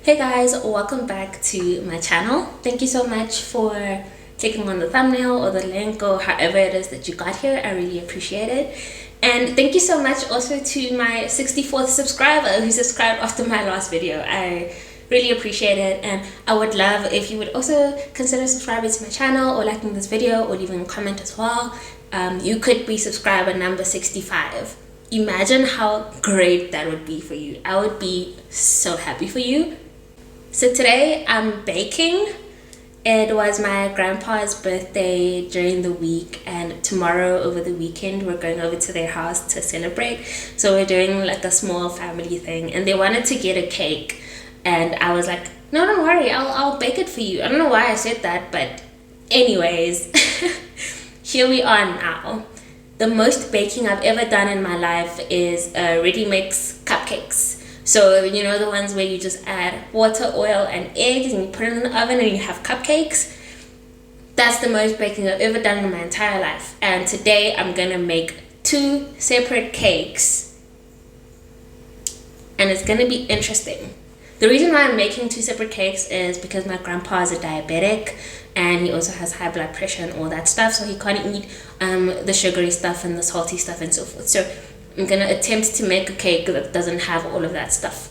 Hey guys, welcome back to my channel. Thank you so much for clicking on the thumbnail or the link or however it is that you got here. I really appreciate it. And thank you so much also to my 64th subscriber who subscribed after my last video. I really appreciate it, and I would love if you would also consider subscribing to my channel or liking this video or leaving a comment as well. You could be subscriber number 65. Imagine how great that would be for you. I would be so happy for you. So today I'm baking. It was my grandpa's birthday during the week, and tomorrow over the weekend we're going over to their house to celebrate. So we're doing like a small family thing, and they wanted to get a cake, and I was like, no, don't worry, I'll bake it for you. I don't know why I said that, but anyways, here we are now. The most baking I've ever done in my life is ready-mix cupcakes. So you know the ones where you just add water, oil, and eggs, and you put it in the oven and you have cupcakes? That's the most baking I've ever done in my entire life. And today I'm gonna make 2 separate cakes, and it's gonna be interesting. The reason why I'm making 2 separate cakes is because my grandpa is a diabetic, and he also has high blood pressure and all that stuff, so he can't eat the sugary stuff and the salty stuff and so forth. So I'm gonna attempt to make a cake that doesn't have all of that stuff.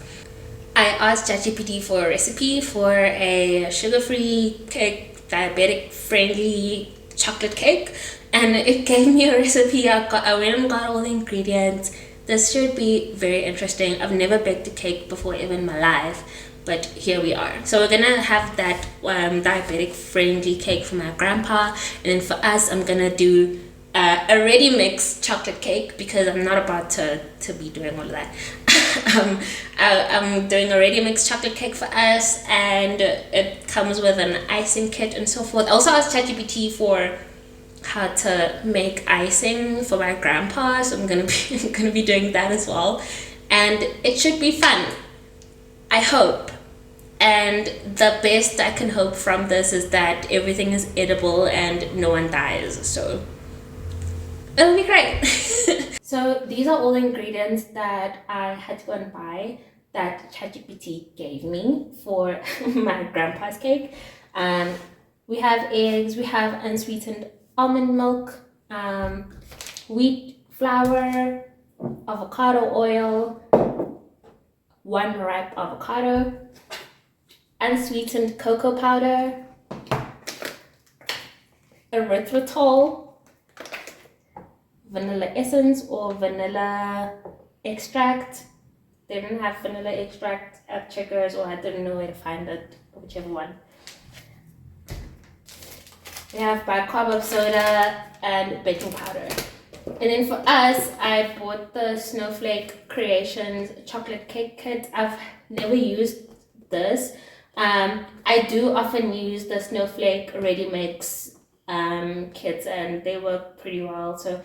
I asked ChatGPT for a recipe for a sugar-free cake, diabetic-friendly chocolate cake, and it gave me a recipe. I went and got all the ingredients. This should be very interesting. I've never baked a cake before ever in my life, but here we are. So we're gonna have that diabetic-friendly cake for my grandpa, and then for us, I'm gonna do a ready-mix chocolate cake because I'm not about to be doing all of that. I'm doing a ready-mix chocolate cake for us, and it comes with an icing kit and so forth. I also asked ChatGPT for how to make icing for my grandpa, so I'm gonna be doing that as well, and it should be fun, I hope. And the best I can hope from this is that everything is edible and no one dies, so it'll be great. So these are all the ingredients that I had to go and buy that ChatGPT gave me for my grandpa's cake. We have eggs, we have unsweetened almond milk, wheat flour, avocado oil, 1 ripe avocado, unsweetened cocoa powder, erythritol, vanilla essence or vanilla extract. They didn't have vanilla extract at Checkers, or I didn't know where to find it, whichever one. We have bicarb soda and baking powder. And then for us, I bought the Snowflake Creations chocolate cake kit. I've never used this. I do often use the Snowflake ready mix kits, and they work pretty well. So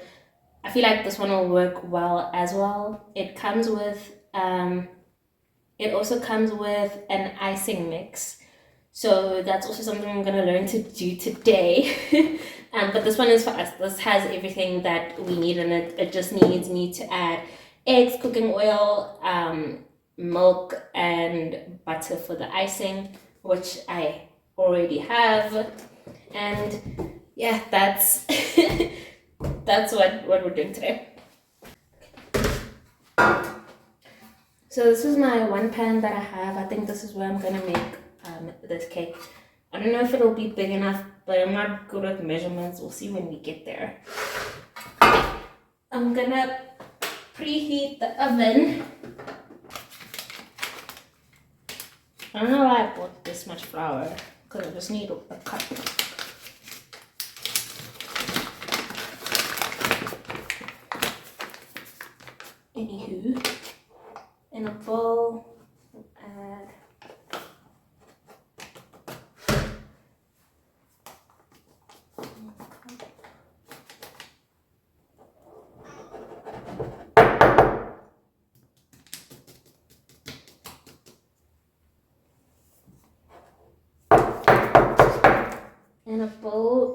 I feel like this one will work well as well. It comes with, it also comes with an icing mix. So that's also something I'm gonna learn to do today. But this one is for us. This has everything that we need in it. It just needs me to add eggs, cooking oil, milk, and butter for the icing, which I already have. And yeah, that's that's what we're doing today. So this is my one pan that I have. I think this is where I'm gonna make this cake. I don't know if it'll be big enough, but I'm not good with measurements. We'll see when we get there. I'm gonna preheat the oven. I don't know why I bought this much flour, because I just need a cup. Anywho, in a bowl, add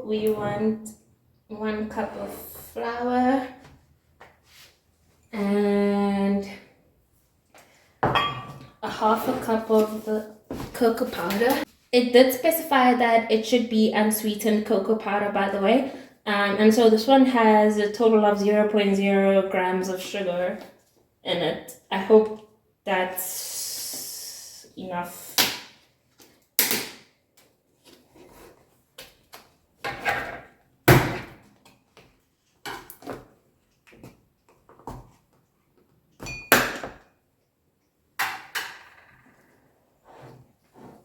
we want 1 cup of flour and a half a cup of the cocoa powder. It did specify that it should be unsweetened cocoa powder, by the way. And so this one has a total of 0.0 grams of sugar in it. I hope that's enough.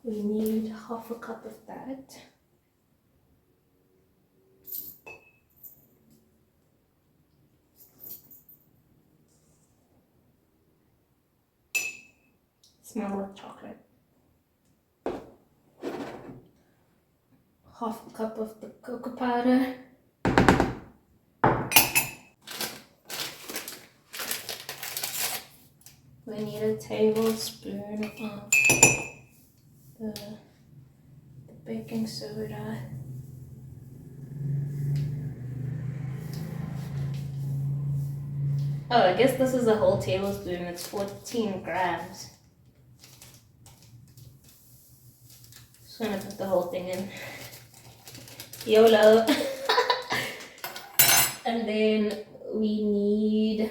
We need half a cup of that. Smell like chocolate. Half a cup of the cocoa powder. We need a tablespoon of the baking soda. Oh, I guess this is a whole tablespoon. It's 14 grams. Just gonna put the whole thing in. YOLO. And then we need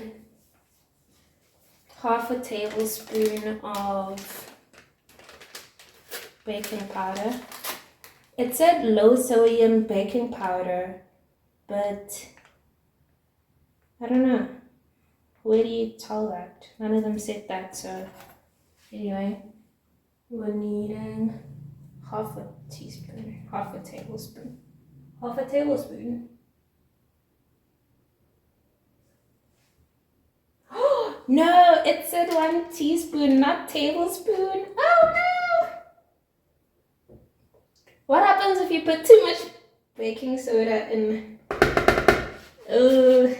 half a tablespoon of baking powder. It said low sodium baking powder, but I don't know. Where do you tell that? None of them said that, so anyway, we're needing half a teaspoon, half a tablespoon. Half a tablespoon. No, it said 1 teaspoon, not tablespoon. Oh no! What happens if you put too much baking soda in? Oh,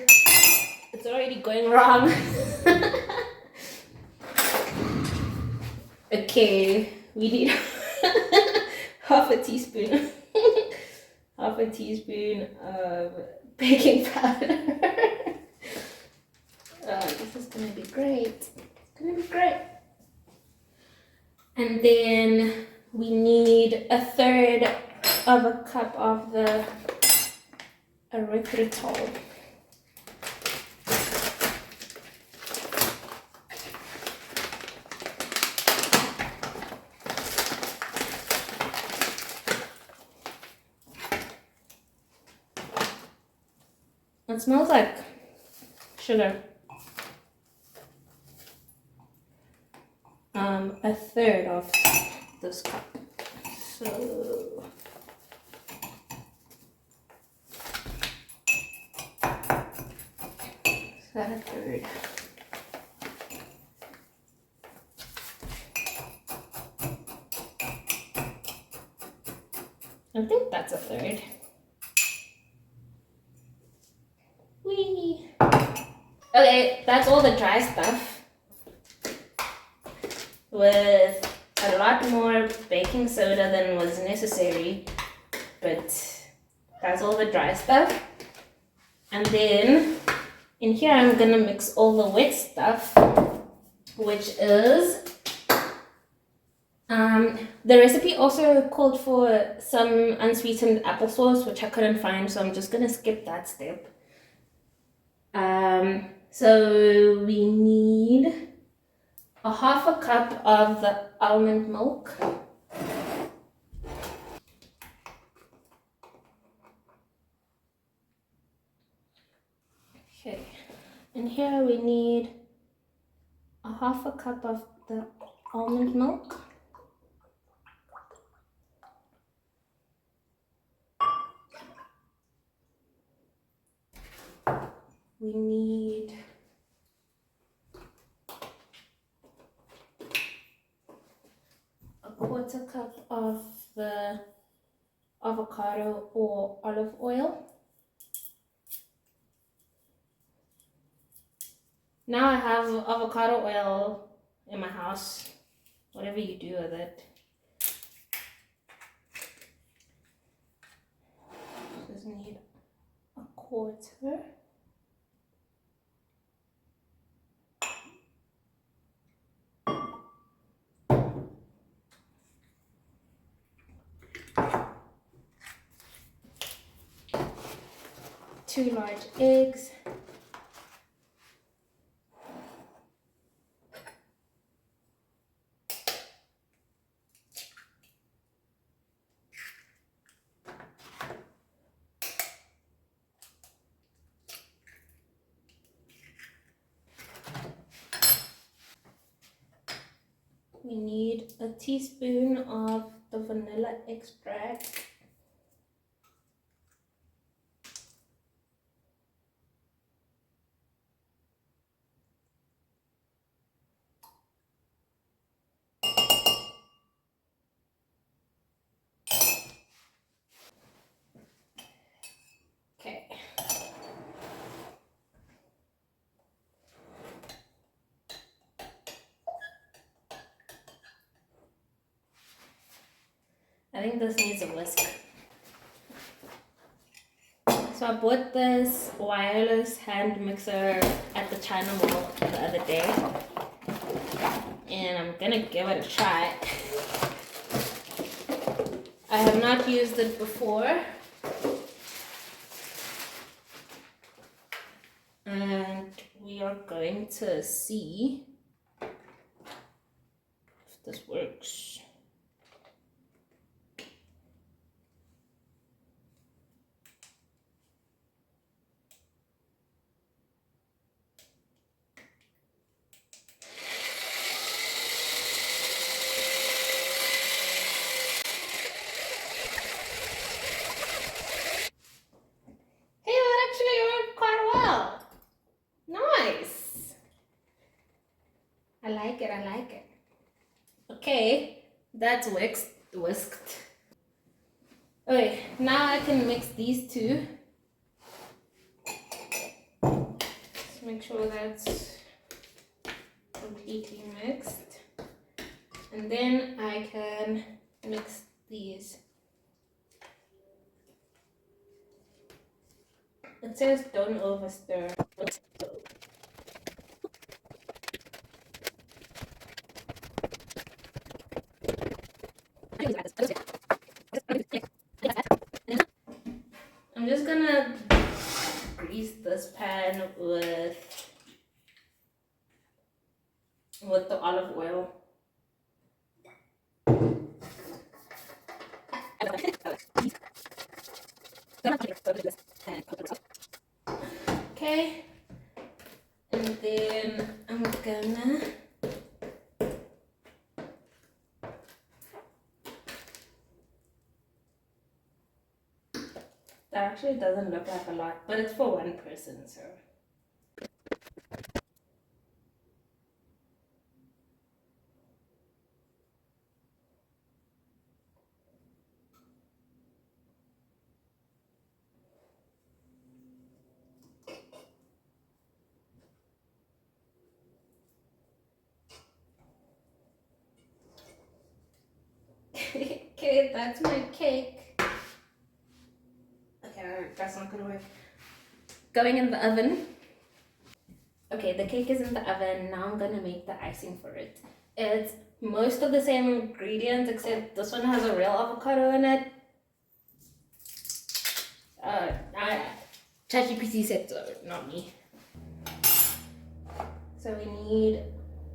it's already going wrong. Okay, we need half a teaspoon. Half a teaspoon of baking powder. This is gonna be great. It's gonna be great. And then we need 1/3 of a cup of the erythritol. It smells like sugar. 1/3 of this cup. So is that 1/3? I think that's 1/3. Whee! Okay, that's all the dry stuff. With a lot more baking soda than was necessary, but that's all the dry stuff. And then in here I'm gonna mix all the wet stuff, which is the recipe also called for some unsweetened applesauce, which I couldn't find, so I'm just gonna skip that step. So we need a half a cup of the almond milk. Okay, and here we need a half a cup of the almond milk. We need a 1/4 cup of the avocado or olive oil. Now I have avocado oil in my house, whatever you do with it. Just need a 1/4. 2 large eggs. We need a teaspoon of the vanilla extract. Okay. I think this needs a whisk. So I bought this wireless hand mixer at the China Mall the other day, and I'm gonna give it a try. I have not used it before, and we are going to see if this works. Hey, that actually worked quite well. Nice. I like it, I like it. Okay, that's whisked. Okay, now I can mix these two. Just make sure that's completely mixed. And then I can mix these. It says don't over stir. I'm just gonna grease this pan with the olive oil. Okay, and then I'm gonna that actually doesn't look like a lot, but it's for one person, so. Okay, that's my cake. Okay, that's not gonna work. Going in the oven. Okay, the cake is in the oven. Now I'm gonna make the icing for it. It's most of the same ingredients except this one has a real avocado in it. ChatGPT said so, not me. So we need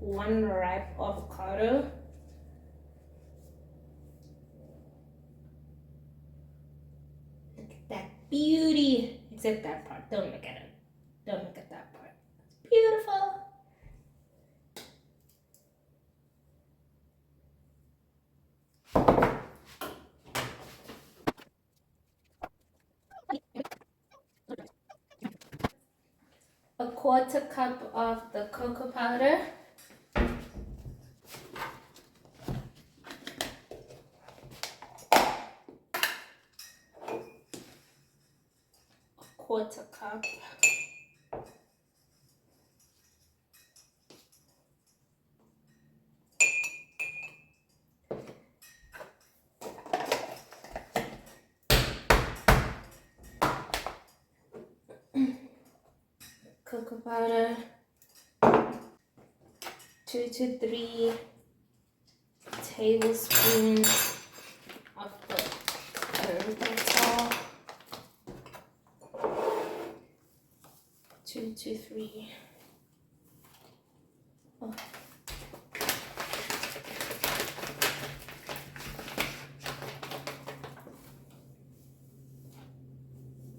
1 ripe avocado. Look at that beauty. Except that part. Don't look at it. Don't look at that part. It's beautiful. A 1/4 cup of the cocoa powder. A 1/4 cup. Cocoa powder. 2 to 3 tablespoons of the erythritol. 2 to 3. Oh.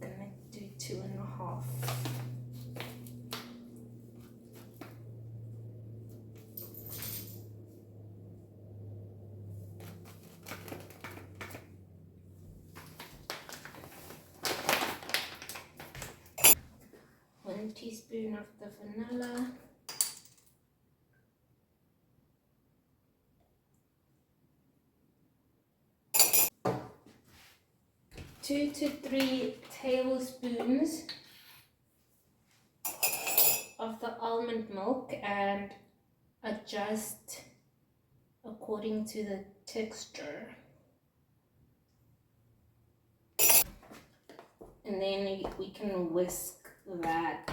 Gonna do 2.5. One teaspoon of the vanilla. 2 to 3 tablespoons of the almond milk, and adjust according to the texture. And then we can whisk that.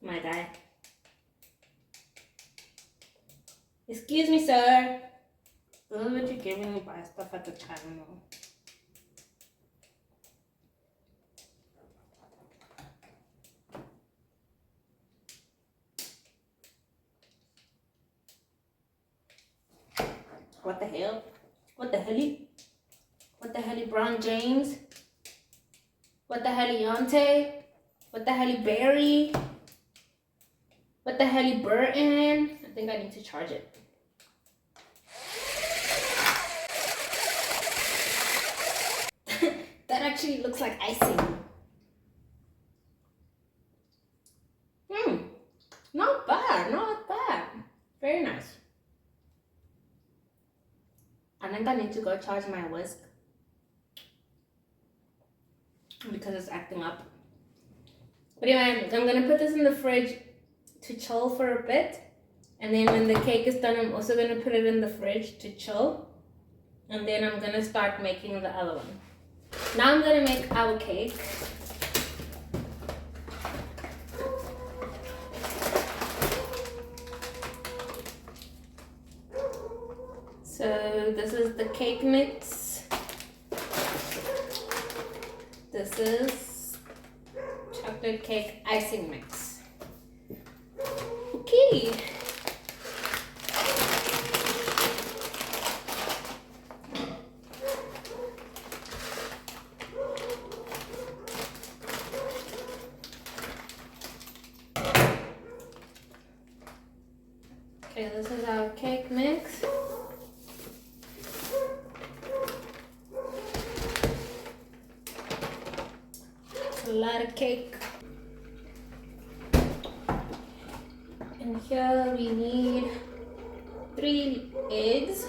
My guy. Excuse me, sir. This is what you're giving me by stuff at the channel. What the hell? What the helly? What the helly, Brown James? What the helly, Yonte? What the helly, Barry? What the helly, Burton? I think I need to charge it. That actually looks like icing. Not bad, not bad. Very nice. I think I need to go charge my whisk because it's acting up. But anyway, I'm gonna put this in the fridge to chill for a bit. And then when the cake is done, I'm also gonna put it in the fridge to chill. And then I'm gonna start making the other one. Now I'm gonna make our cake. So this is the cake mix. This is chocolate cake icing mix. Okay. Okay, this is our cake mix. A lot of cake. And here we need 3 eggs.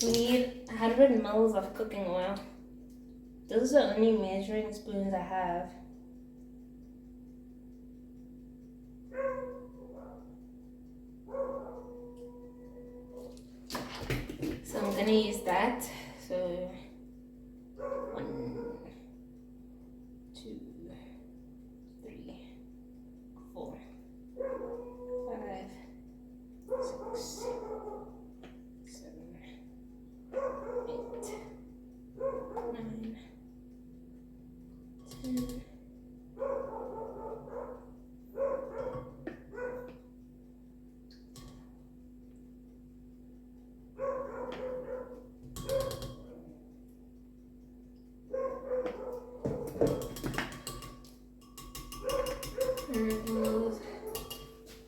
We need 100 mils of cooking oil. Those are the only measuring spoons I have. So I'm gonna use that. So 1, 2, 3, 4, 5, 6, 7, 8, 9, 10. Remove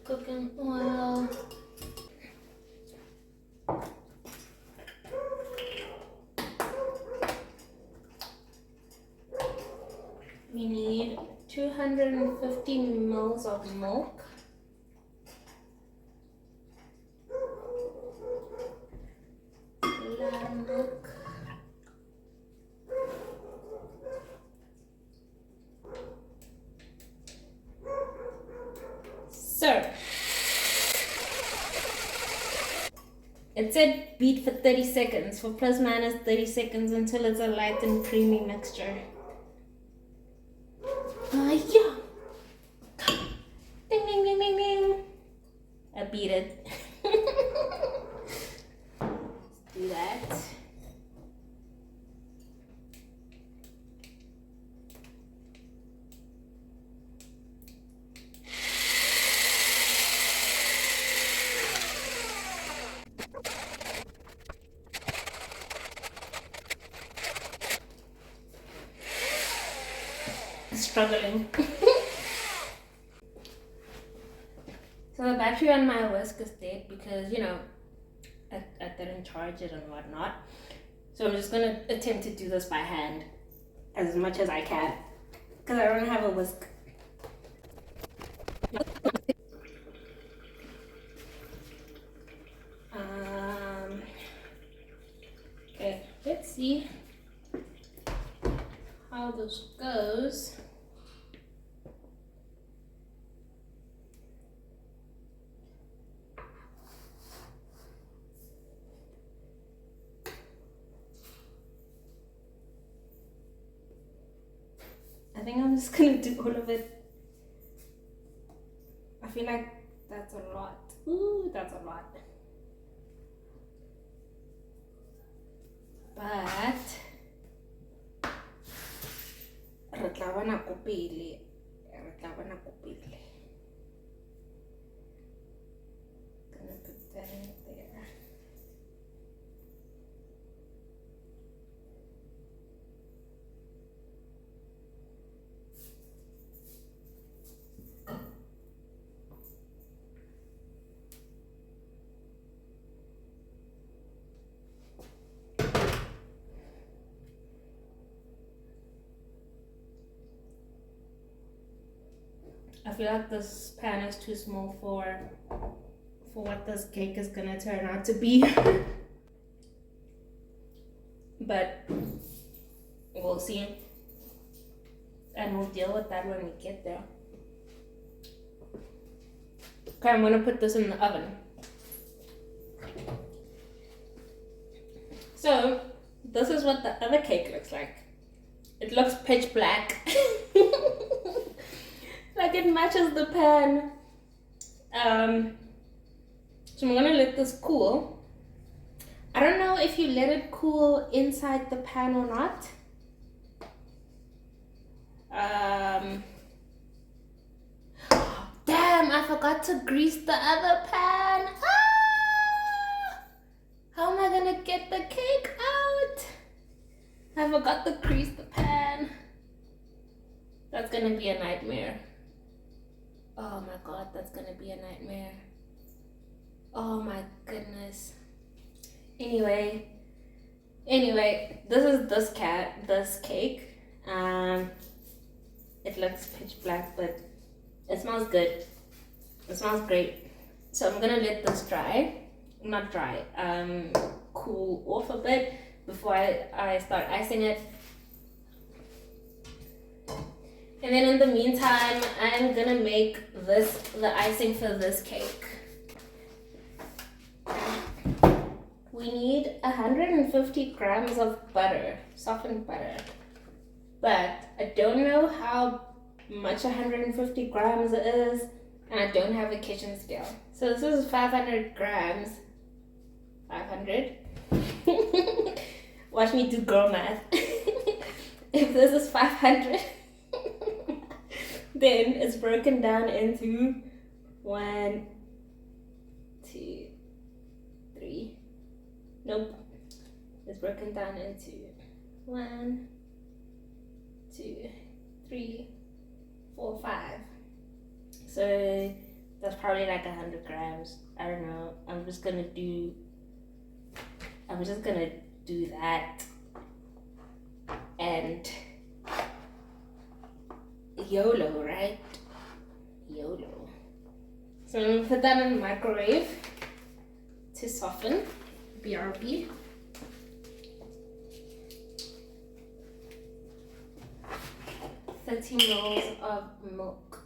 cooking oil. We need 250 mils of milk. A lot of milk. It said beat for 30 seconds, for plus minus 30 seconds until it's a light and creamy mixture. Yeah. Ding, ding, ding, ding, ding. I beat it. Let's do that. Struggling. So the battery on my whisk is dead because, you know, I didn't charge it and whatnot. So I'm just gonna attempt to do this by hand as much as I can because I don't have a whisk. Okay, let's see how this goes. I think I'm just gonna do all of it. I feel like that's a lot. Ooh, that's a lot. But re tla bona ko pele. Gonna put that in there. I feel like this pan is too small for what this cake is gonna turn out to be. But we'll see. And we'll deal with that when we get there. Okay, I'm gonna put this in the oven. So, this is what the other cake looks like. It looks pitch black. Like it matches the pan. So I'm gonna let this cool. I don't know if you let it cool inside the pan or not. Damn, I forgot to grease the other pan. How am I gonna get the cake out? I forgot to grease the pan. That's gonna be a nightmare. Oh my god, that's gonna be a nightmare. Oh my goodness. Anyway, this is this cake. It looks pitch black, but it smells good. It smells great. So I'm gonna let this cool off a bit before I start icing it. And then in the meantime, I'm gonna make the icing for this cake. We need 150 grams of butter, softened butter. But I don't know how much 150 grams is, and I don't have a kitchen scale. So this is 500 grams. 500. Watch me do girl math. If this is 500, then it's broken down into 1, 2, 3. Nope. It's broken down into 1, 2, 3, 4, 5. So that's probably like 100 grams. I don't know. I'm just gonna do that and YOLO, right? YOLO. So I'm gonna put that in the microwave to soften. BRB. mils of milk.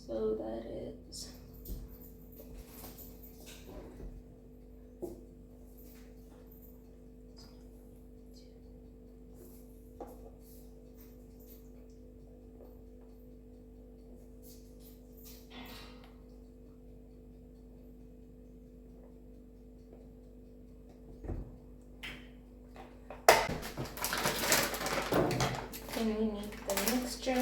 So that is then we need the mixture.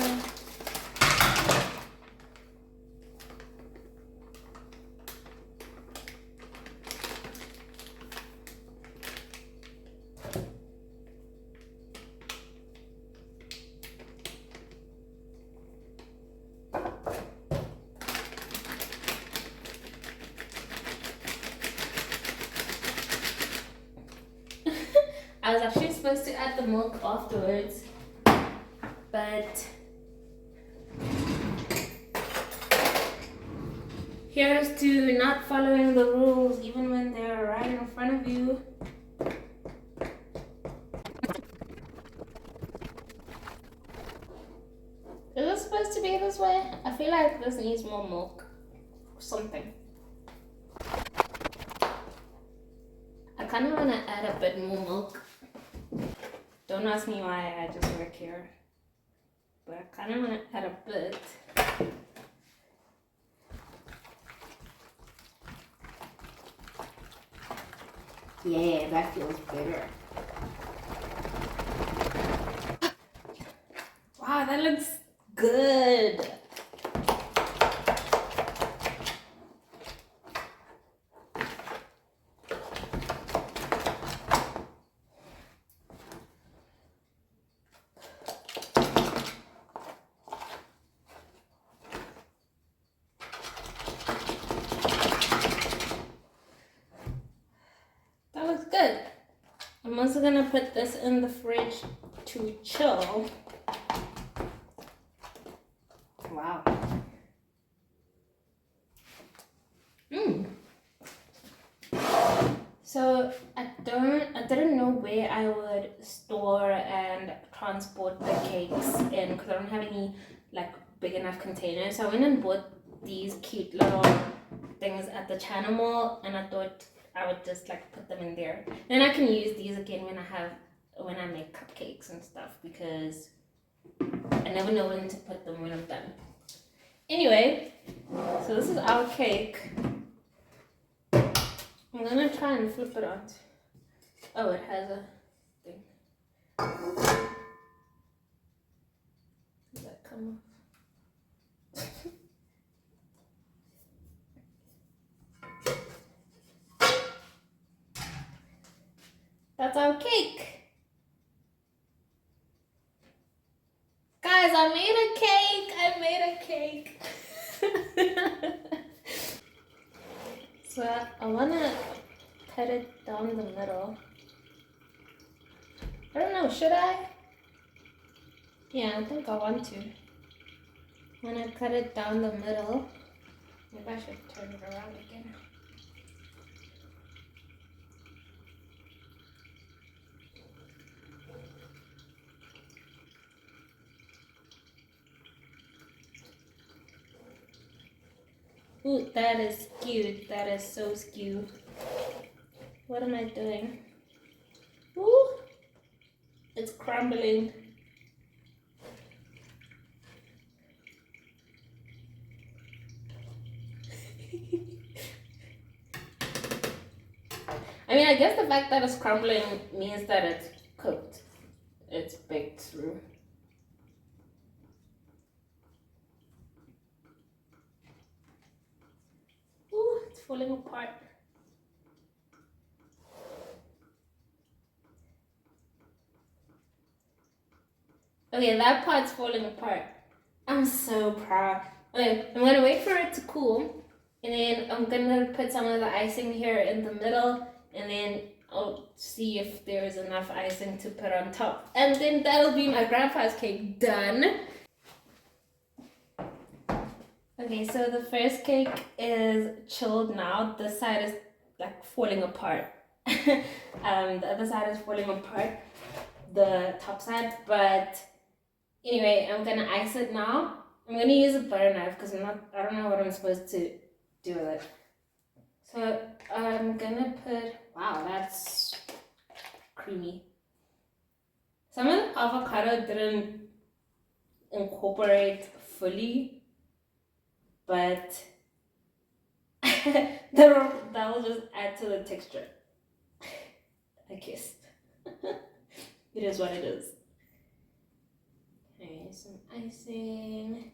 I was actually supposed to add the milk afterwards, but here's to not following the rules even when they're right in front of you. Is it supposed to be this way? I feel like this needs more milk or something. I kind of want to add a bit more milk. Don't ask me why, I just work here. But I kind of want to add a bit. Yeah, that feels better. Wow, that looks good. That looks good. I'm also gonna put this in the fridge to chill. Wow. So I didn't know where I would store and transport the cakes in because I don't have any like big enough containers. So I went and bought these cute little things at the China Mall, and I thought I would just like put them in there. Then I can use these again when I make cupcakes and stuff, because I never know when to put them when I'm done. Anyway, so this is our cake. I'm gonna try and flip it on. Oh, it has a thing. Does that come off? That's our cake. Guys, I made a cake. So I wanna cut it down the middle. I don't know, should I? Yeah, I think I want to. When I cut it down the middle, maybe I should turn it around again. Ooh, that is skewed. That is so skewed. What am I doing? Ooh, it's crumbling. I mean, I guess the fact that it's crumbling means that it's cooked. It's baked through. Ooh, it's falling apart. Okay, that part's falling apart. I'm so proud. Okay, I'm gonna wait for it to cool, and then I'm gonna put some of the icing here in the middle, and then I'll see if there's enough icing to put on top. And then that'll be my grandpa's cake done. Okay, so the first cake is chilled now. This side is like falling apart. The other side is falling apart, the top side, but anyway, I'm gonna ice it now. I'm gonna use a butter knife because I don't know what I'm supposed to do with it. So I'm gonna put, wow, that's creamy. Some of the avocado didn't incorporate fully, but that will just add to the texture. I guess. It is what it is. Okay, some icing.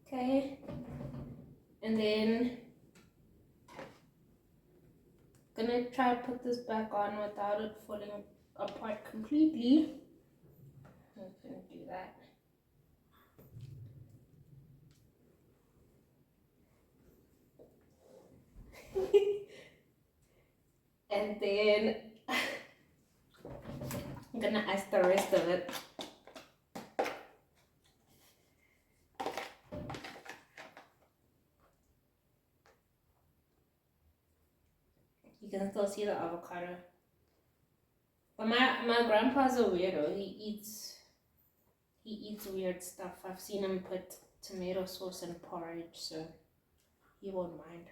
Okay, and then gonna try to put this back on without it falling apart completely. I'm gonna do that. And then I'm gonna ice the rest of it. You can still see the avocado. But my grandpa's a weirdo. He eats weird stuff. I've seen him put tomato sauce in porridge, so he won't mind.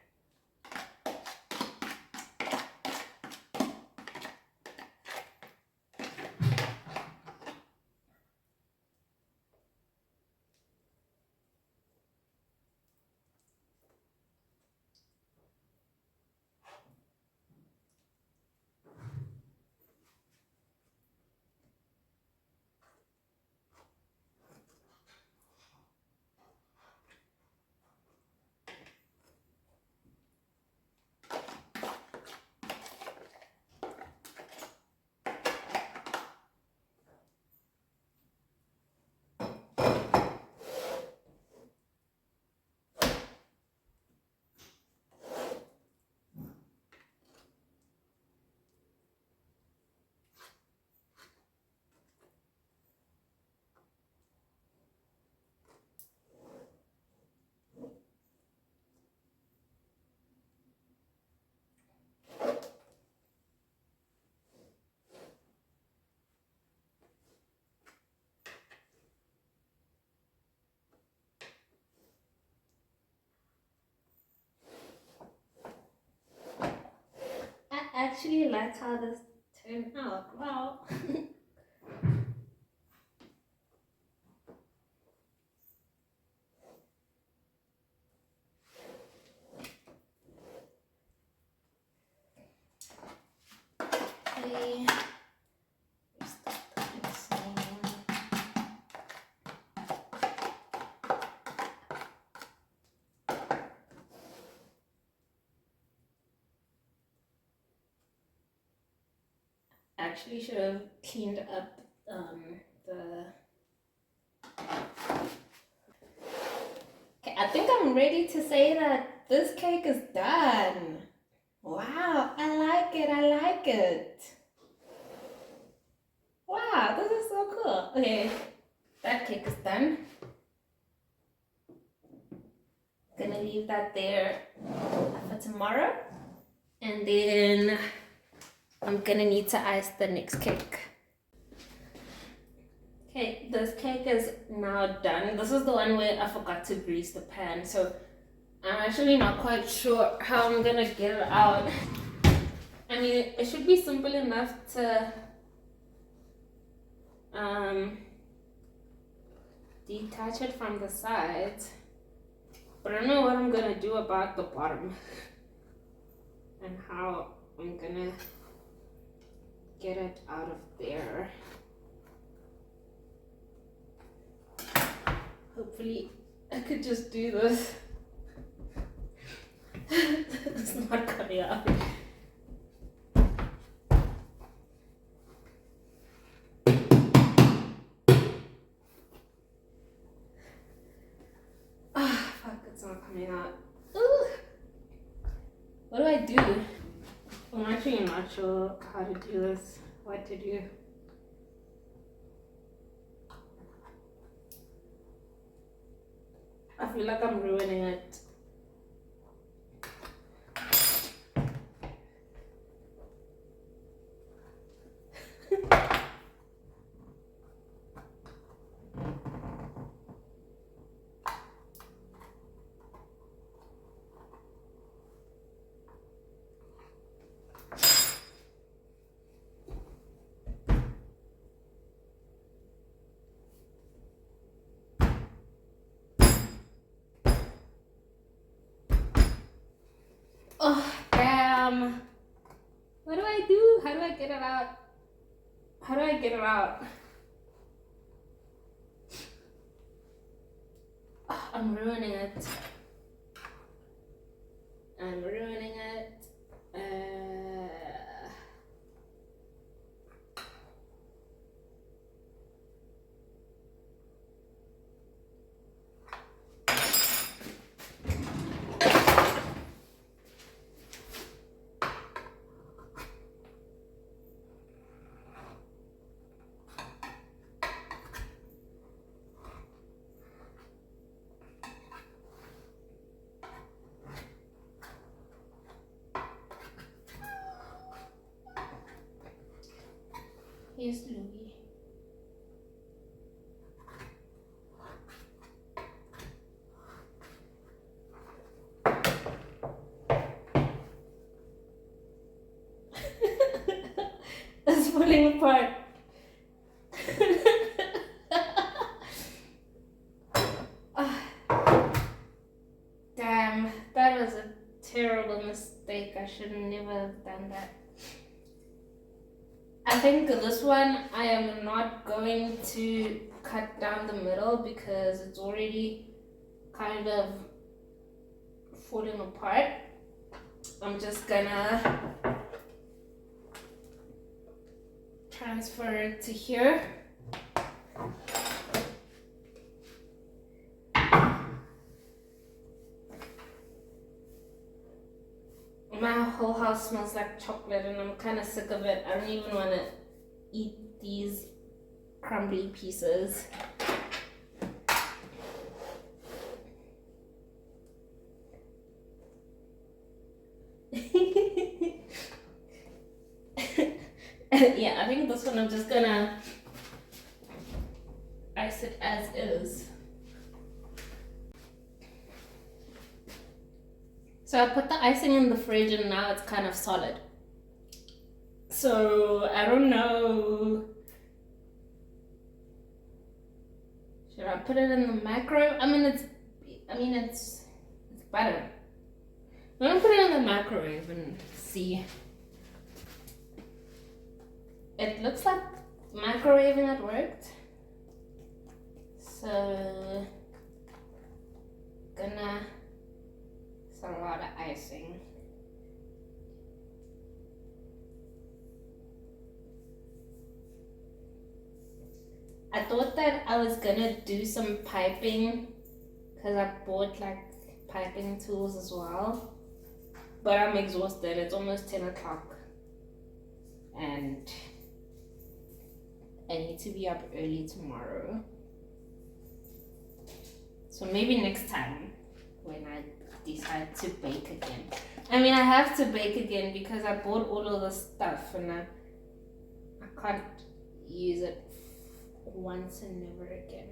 I actually like how this turned out. Wow. Okay. Actually should have cleaned up the... Okay, I think I'm ready to say that this cake is done. Wow, I like it, I like it. Wow, this is so cool. Okay, that cake is done. Gonna leave that there for tomorrow. And then I'm gonna need to ice the next cake. Okay, this cake is now done. This is the one where I forgot to grease the pan, so I'm actually not quite sure how I'm gonna get it out. I mean, it should be simple enough to detach it from the sides, but I don't know what I'm gonna do about the bottom and how I'm gonna get it out of there. Hopefully I could just do this. It's not coming out. Ah, fuck, it's not coming out. Ooh. What do I do? I'm actually not sure how to do this, what to do. I feel like I'm ruining it. Oh, damn. What do I do? How do I get it out? How do I get it out? Oh, I'm ruining it. I'm ruining it. Here's Louis. It's falling apart. Damn, that was a terrible mistake. I should never have done that. I think this one I am not going to cut down the middle because it's already kind of falling apart. I'm just gonna transfer it to here. My whole house smells like chocolate and I'm kind of sick of it. I don't even want to eat these crumbly pieces. Yeah, I think this one I'm just gonna ice it as is. So I put the icing in the fridge and now it's kind of solid. So I don't know. Should I put it in the microwave? I mean it's butter. I'm gonna put it in the microwave and see. It looks like microwaving it worked. So gonna a lot of icing. I thought that I was gonna do some piping because I bought like piping tools as well, but I'm exhausted. It's almost 10 o'clock and I need to be up early tomorrow. So maybe next time when I decide to bake again. I mean, I have to bake again because I bought all of the stuff and I can't use it once and never again.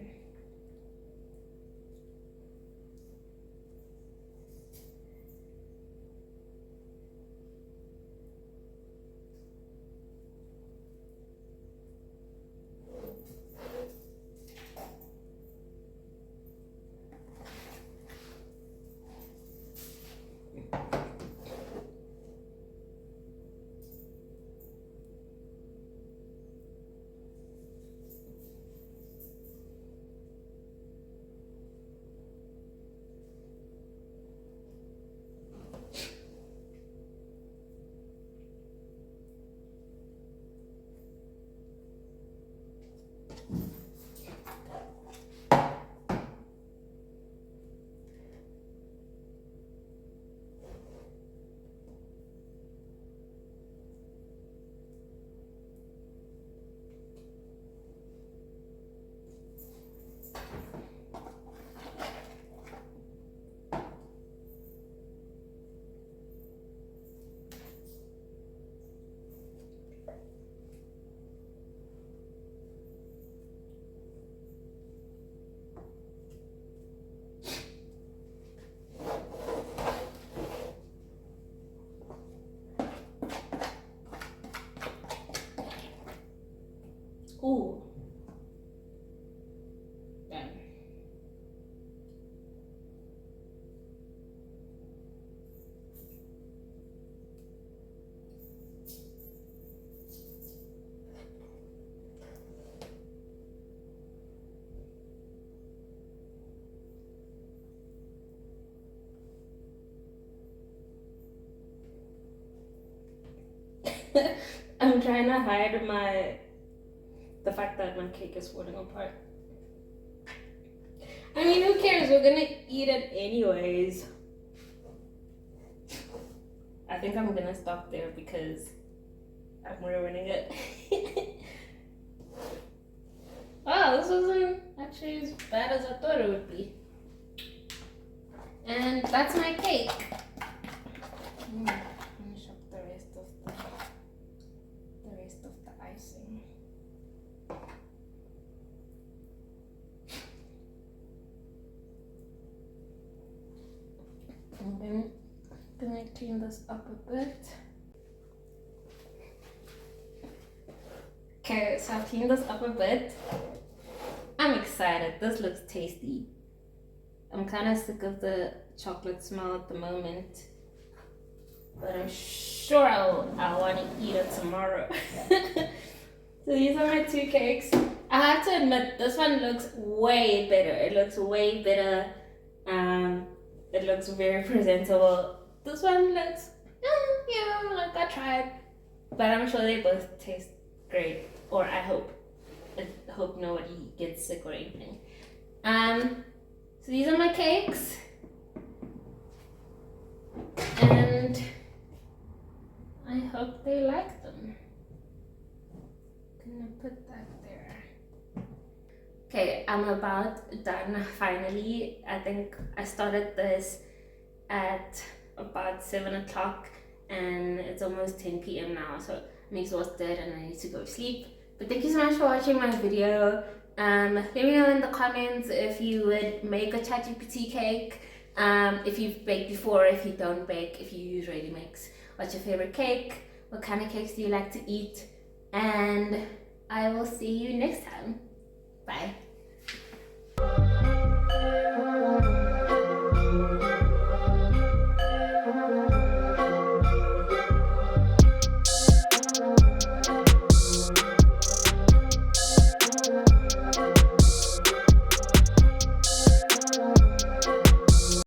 kind of hide the fact that my cake is falling apart. I mean, who cares? We're gonna eat it anyways. I think I'm gonna stop there because I'm ruining it. Wow, this wasn't actually as bad as I thought it would be. And that's my cake. Finish up the rest of the icing. And then I'm gonna clean this up a bit. Okay, so I've cleaned this up a bit. I'm excited. This looks tasty. I'm kind of sick of the chocolate smell at the moment, but I'm sure I'll want to eat it tomorrow. So these are my two cakes. I have to admit, this one looks way better. It looks way better. It looks very presentable. This one looks, like I tried, but I'm sure they both taste great. Or I hope nobody gets sick or anything. So these are my cakes, and I hope they like them. Gonna put that there. Okay, I'm about done finally. I think I started this at about 7 o'clock and it's almost 10 p.m. now, so I'm exhausted and I need to go to sleep. But thank you so much for watching my video. Let me know in the comments if you would make a ChatGPT cake, if you've baked before, if you don't bake, if you use ready mix. What's your favorite cake? What kind of cakes do you like to eat? And I will see you next time.